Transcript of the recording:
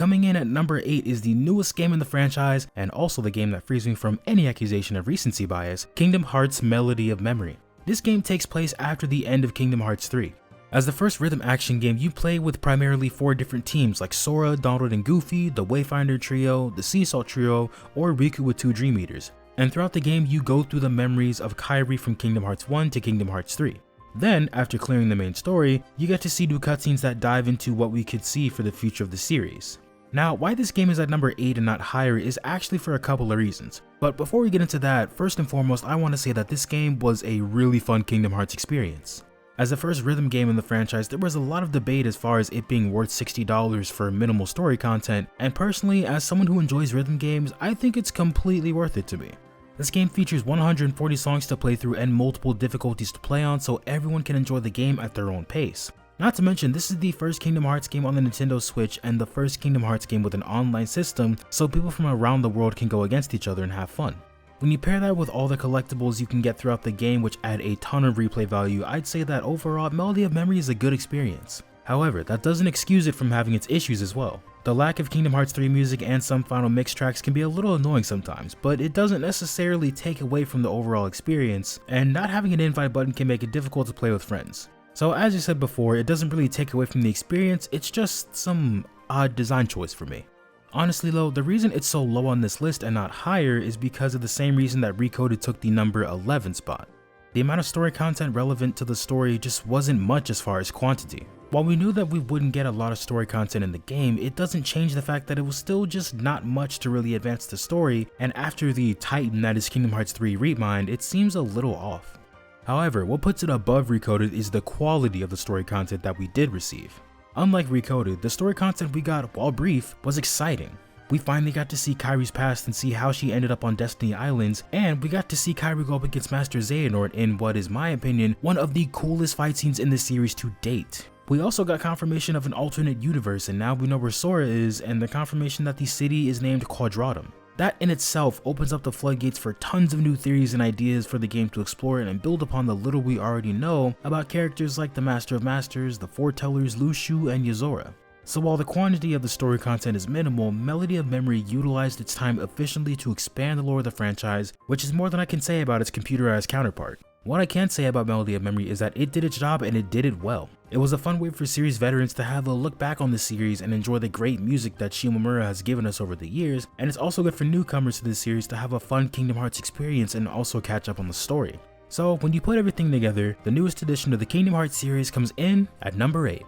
Coming in at number 8 is the newest game in the franchise, and also the game that frees me from any accusation of recency bias, Kingdom Hearts Melody of Memory. This game takes place after the end of Kingdom Hearts 3. As the first rhythm action game, you play with primarily 4 different teams like Sora, Donald and Goofy, the Wayfinder Trio, the Seesaw Trio, or Riku with 2 Dream Eaters. And throughout the game, you go through the memories of Kairi from Kingdom Hearts 1 to Kingdom Hearts 3. Then, after clearing the main story, you get to see new cutscenes that dive into what we could see for the future of the series. Now, why this game is at number 8 and not higher is actually for a couple of reasons. But before we get into that, first and foremost, I want to say that this game was a really fun Kingdom Hearts experience. As the first rhythm game in the franchise, there was a lot of debate as far as it being worth $60 for minimal story content, and personally, as someone who enjoys rhythm games, I think it's completely worth it to me. This game features 140 songs to play through and multiple difficulties to play on, so everyone can enjoy the game at their own pace. Not to mention, this is the first Kingdom Hearts game on the Nintendo Switch and the first Kingdom Hearts game with an online system, so people from around the world can go against each other and have fun. When you pair that with all the collectibles you can get throughout the game, which add a ton of replay value, I'd say that overall, Melody of Memory is a good experience. However, that doesn't excuse it from having its issues as well. The lack of Kingdom Hearts 3 music and some final mix tracks can be a little annoying sometimes, but it doesn't necessarily take away from the overall experience, and not having an invite button can make it difficult to play with friends. So as I said before, it doesn't really take away from the experience, it's just some odd design choice for me. Honestly though, the reason it's so low on this list and not higher is because of the same reason that Recoded took the number 11 spot. The amount of story content relevant to the story just wasn't much as far as quantity. While we knew that we wouldn't get a lot of story content in the game, it doesn't change the fact that it was still just not much to really advance the story, and after the titan that is Kingdom Hearts 3 Remind, it seems a little off. However, what puts it above Recoded is the quality of the story content that we did receive. Unlike Recoded, the story content we got, while brief, was exciting. We finally got to see Kairi's past and see how she ended up on Destiny Islands, and we got to see Kairi go up against Master Xehanort in what is, my opinion, one of the coolest fight scenes in the series to date. We also got confirmation of an alternate universe, and now we know where Sora is, and the confirmation that the city is named Quadratum. That in itself opens up the floodgates for tons of new theories and ideas for the game to explore and build upon the little we already know about characters like the Master of Masters, the Foretellers, Lushu, and Yozora. So while the quantity of the story content is minimal, Melody of Memory utilized its time efficiently to expand the lore of the franchise, which is more than I can say about its computerized counterpart. What I can say about Melody of Memory is that it did its job and it did it well. It was a fun way for series veterans to have a look back on the series and enjoy the great music that Shimomura has given us over the years, and it's also good for newcomers to the series to have a fun Kingdom Hearts experience and also catch up on the story. So when you put everything together, the newest edition of the Kingdom Hearts series comes in at number 8.